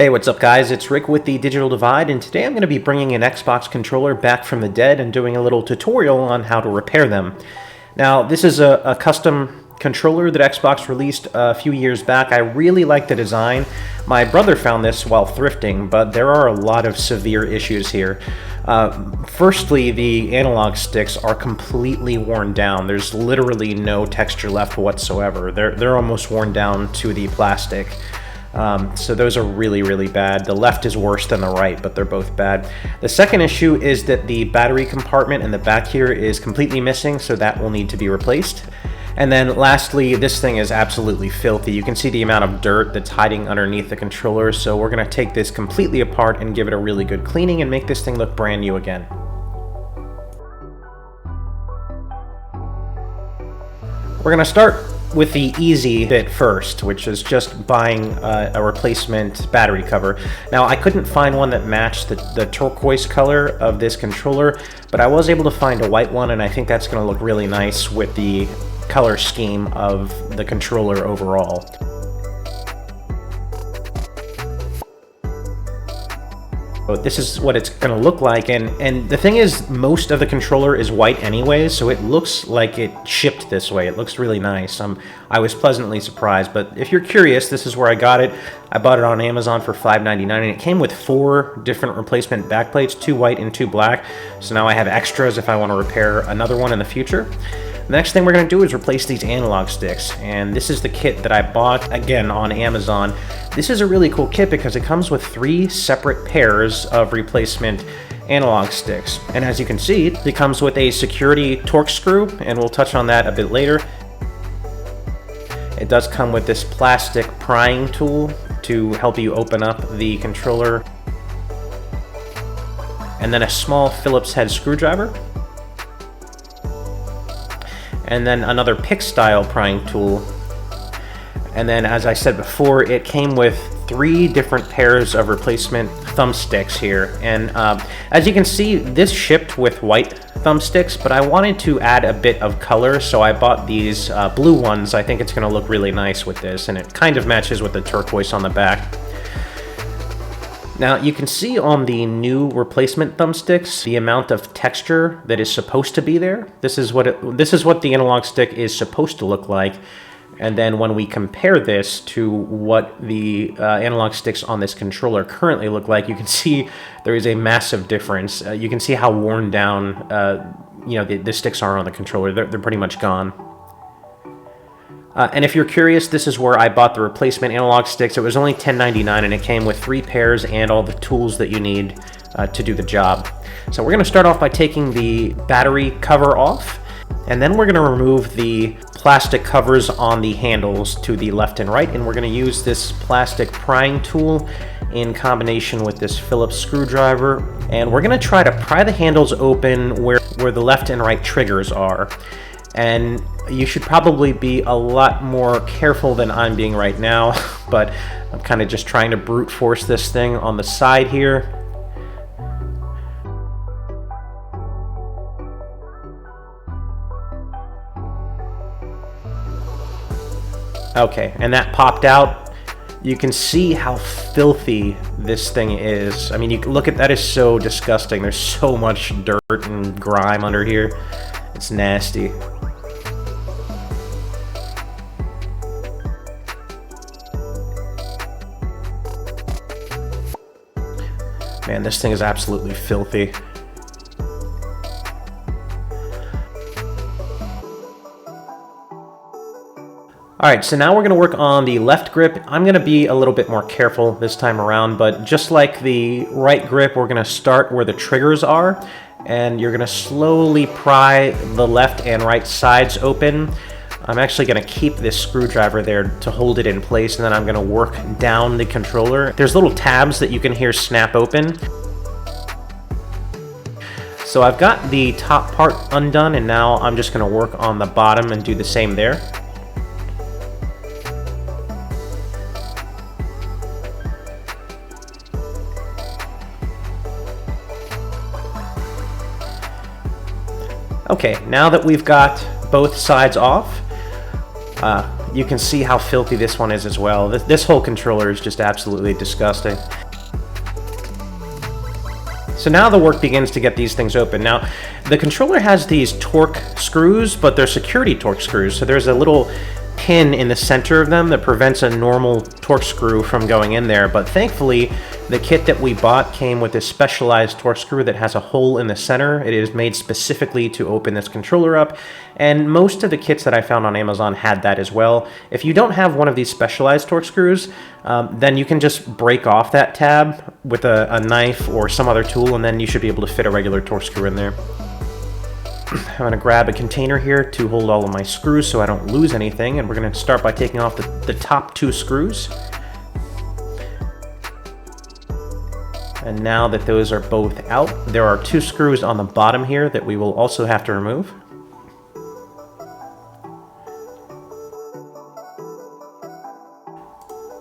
Hey, what's up guys? It's Rick with the Digital Divide, and today I'm going to be bringing an Xbox controller back from the dead and doing a little tutorial on how to repair them. Now, this is a custom controller that Xbox released a few years back. I really like the design. My brother found this while thrifting, but there are a lot of severe issues here. Firstly, the analog sticks are completely worn down. There's literally no texture left whatsoever. They're almost worn down to the plastic. So those are really bad. The left is worse than the right, but they're both bad. The second issue is that the battery compartment in the back here is completely missing, so that will need to be replaced. And then lastly, this thing is absolutely filthy. You can see the amount of dirt that's hiding underneath the controller, so we're going to take this completely apart and give it a really good cleaning and make this thing look brand new again. We're going to start with the easy bit first, which is just buying a replacement battery cover. Now, I couldn't find one that matched the turquoise color of this controller, but I was able to find a white one, and I think that's going to look really nice with the color scheme of the controller overall. This is what it's going to look like, and the thing is, most of the controller is white anyway, so it looks like it shipped this way. It looks really nice. I was pleasantly surprised, but if you're curious, this is where I got it. I bought it on Amazon for $5.99, and it came with 4 different replacement backplates, 2 white and 2 black, so now I have extras if I want to repair another one in the future. The next thing we're going to do is replace these analog sticks, and this is the kit that I bought, again, on Amazon. This is a really cool kit because it comes with 3 separate pairs of replacement analog sticks. And as you can see, it comes with a security torque screw, and we'll touch on that a bit later. It does come with this plastic prying tool to help you open up the controller, and then a small Phillips head screwdriver, and then another pick-style prying tool. And then, as I said before, it came with 3 different pairs of replacement thumbsticks here. And as you can see, this shipped with white thumbsticks, but I wanted to add a bit of color, so I bought these blue ones. I think it's going to look really nice with this, and it kind of matches with the turquoise on the back. Now, you can see on the new replacement thumbsticks the amount of texture that is supposed to be there. This is what the analog stick is supposed to look like. And then when we compare this to what the analog sticks on this controller currently look like, you can see there is a massive difference. You can see how worn down the sticks are on the controller. They're pretty much gone. And if you're curious, this is where I bought the replacement analog sticks. It was only $10.99, and it came with 3 pairs and all the tools that you need to do the job. So we're going to start off by taking the battery cover off, and then we're going to remove the plastic covers on the handles to the left and right, and we're going to use this plastic prying tool in combination with this Phillips screwdriver, and we're going to try to pry the handles open where the left and right triggers are. And you should probably be a lot more careful than I'm being right now, but I'm kind of just trying to brute force this thing on the side here. Okay, and that popped out. You can see how filthy this thing is. I mean, you can look at that, is so disgusting. There's so much dirt and grime under here. It's nasty. Man, this thing is absolutely filthy. Alright, so now we're going to work on the left grip. I'm going to be a little bit more careful this time around, but just like the right grip, we're going to start where the triggers are, and you're going to slowly pry the left and right sides open. I'm actually going to keep this screwdriver there to hold it in place, and then I'm going to work down the controller. There's little tabs that you can hear snap open. So I've got the top part undone, and now I'm just going to work on the bottom and do the same there. Okay, now that we've got both sides off, you can see how filthy this one is as well. This whole controller is just absolutely disgusting. So now the work begins to get these things open. Now, the controller has these torque screws, but they're security torque screws. So there's a little pin in the center of them that prevents a normal torque screw from going in there. But thankfully, the kit that we bought came with this specialized torque screw that has a hole in the center. It is made specifically to open this controller up. And most of the kits that I found on Amazon had that as well. If you don't have one of these specialized torque screws, then you can just break off that tab with a knife or some other tool, and then you should be able to fit a regular torque screw in there. I'm going to grab a container here to hold all of my screws so I don't lose anything, and we're going to start by taking off the top two screws. And now that those are both out, there are two screws on the bottom here that we will also have to remove.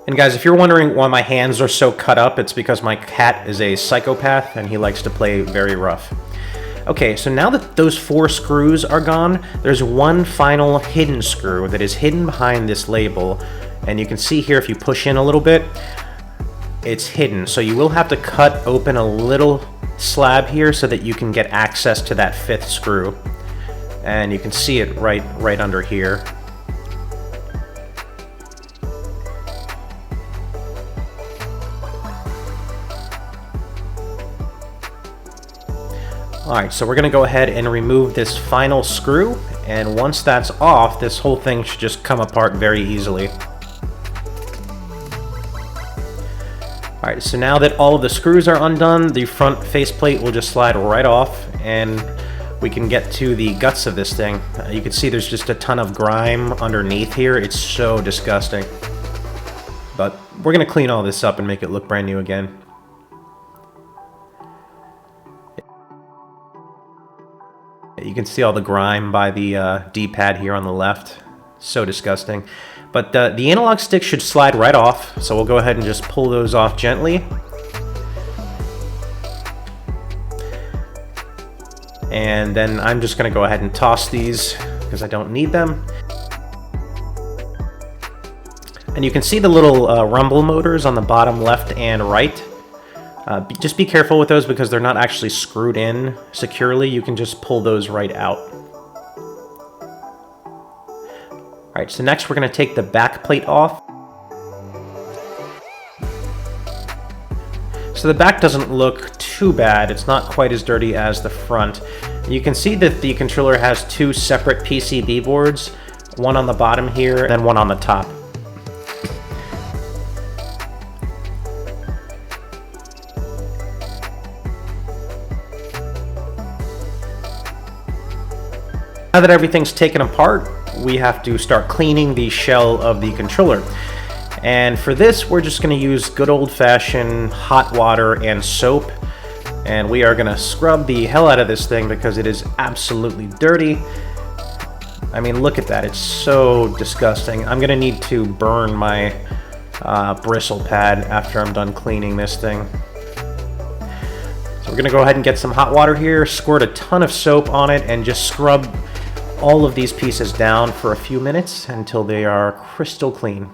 And guys, if you're wondering why my hands are so cut up, it's because my cat is a psychopath and he likes to play very rough. Okay, so now that those four screws are gone, there's one final hidden screw that is hidden behind this label. And you can see here, if you push in a little bit, it's hidden. So you will have to cut open a little slab here so that you can get access to that fifth screw. And you can see it right under here. Alright, so we're going to go ahead and remove this final screw, and once that's off, this whole thing should just come apart very easily. Alright, so now that all of the screws are undone, the front faceplate will just slide right off, and we can get to the guts of this thing. You can see there's just a ton of grime underneath here. It's so disgusting. But we're going to clean all this up and make it look brand new again. You can see all the grime by the D-pad here on the left. So disgusting. But the analog stick should slide right off, so we'll go ahead and just pull those off gently. And then I'm just going to go ahead and toss these because I don't need them. And you can see the little rumble motors on the bottom left and right. Just be careful with those because they're not actually screwed in securely. You can just pull those right out. Alright, so next we're going to take the back plate off. So the back doesn't look too bad. It's not quite as dirty as the front. You can see that the controller has two separate PCB boards, one on the bottom here and then one on the top. Now that everything's taken apart, we have to start cleaning the shell of the controller. And for this, we're just going to use good old-fashioned hot water and soap. And we are going to scrub the hell out of this thing because it is absolutely dirty. I mean, look at that. It's so disgusting. I'm going to need to burn my bristle pad after I'm done cleaning this thing. So we're going to go ahead and get some hot water here, squirt a ton of soap on it, and just scrub all of these pieces down for a few minutes until they are crystal clean.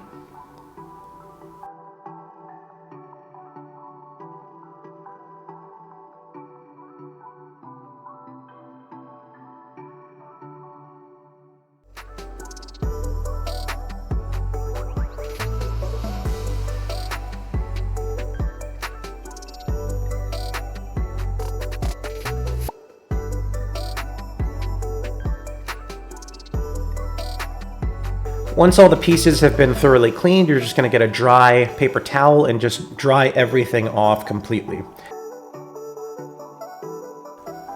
Once all the pieces have been thoroughly cleaned, you're just going to get a dry paper towel and just dry everything off completely.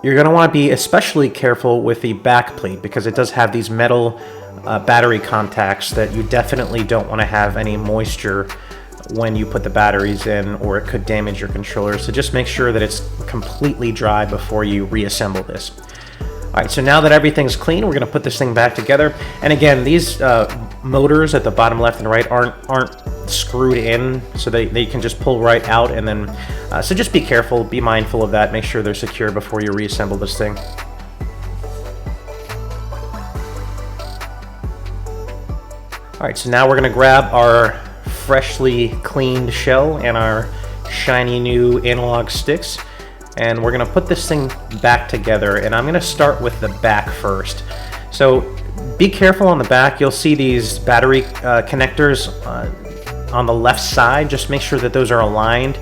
You're going to want to be especially careful with the back plate because it does have these metal battery contacts that you definitely don't want to have any moisture when you put the batteries in, or it could damage your controller. So just make sure that it's completely dry before you reassemble this. Alright, so now that everything's clean, we're going to put this thing back together. And again, these motors at the bottom left and right aren't screwed in, so they can just pull right out. And then, so just be careful, be mindful of that, make sure they're secure before you reassemble this thing. All right, so now we're gonna grab our freshly cleaned shell and our shiny new analog sticks, and we're gonna put this thing back together, and I'm gonna start with the back first. So be careful on the back. You'll see these battery connectors on the left side. Just make sure that those are aligned,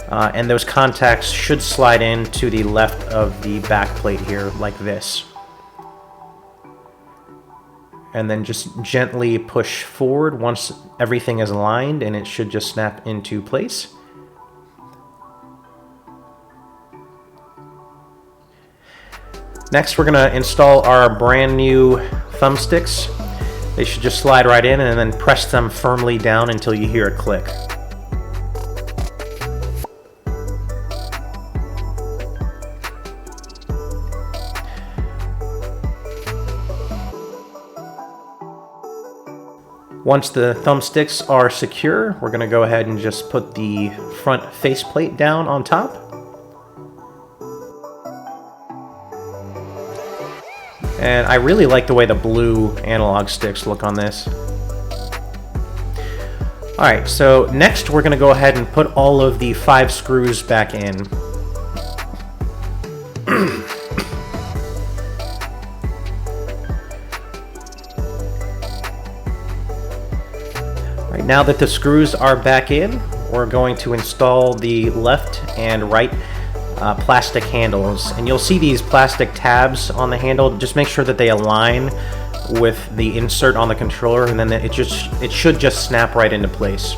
and those contacts should slide into the left of the back plate here like this. And then just gently push forward once everything is aligned, and it should just snap into place. Next, we're going to install our brand new thumbsticks. They should just slide right in, and then press them firmly down until you hear a click. Once the thumbsticks are secure, we're going to go ahead and just put the front faceplate down on top. And I really like the way the blue analog sticks look on this. Alright, so next we're going to go ahead and put all of the 5 screws back in. Right, now that the screws are back in, we're going to install the left and right plastic handles, and you'll see these plastic tabs on the handle. Just make sure that they align with the insert on the controller, and then it should just snap right into place.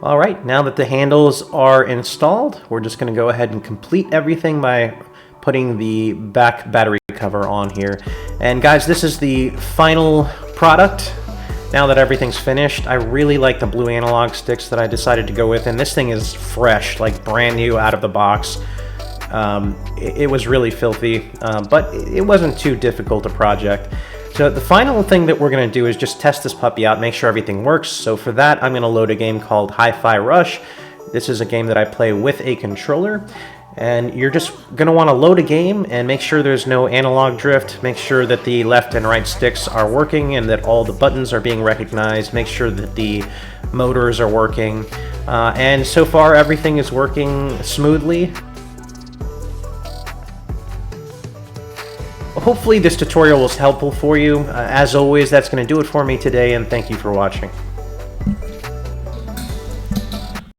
Alright, now that the handles are installed, we're just going to go ahead and complete everything by putting the back battery cover on here. And guys, this is the final product. Now that everything's finished, I really like the blue analog sticks that I decided to go with, and this thing is fresh, like brand new out of the box. It was really filthy, but it wasn't too difficult a project. So the final thing that we're going to do is just test this puppy out, make sure everything works. So for that, I'm going to load a game called Hi-Fi Rush. This is a game that I play with a controller. And you're just going to want to load a game and make sure there's no analog drift. Make sure that the left and right sticks are working and that all the buttons are being recognized. Make sure that the motors are working. And so far, everything is working smoothly. Hopefully this tutorial was helpful for you. As always, that's going to do it for me today, and thank you for watching.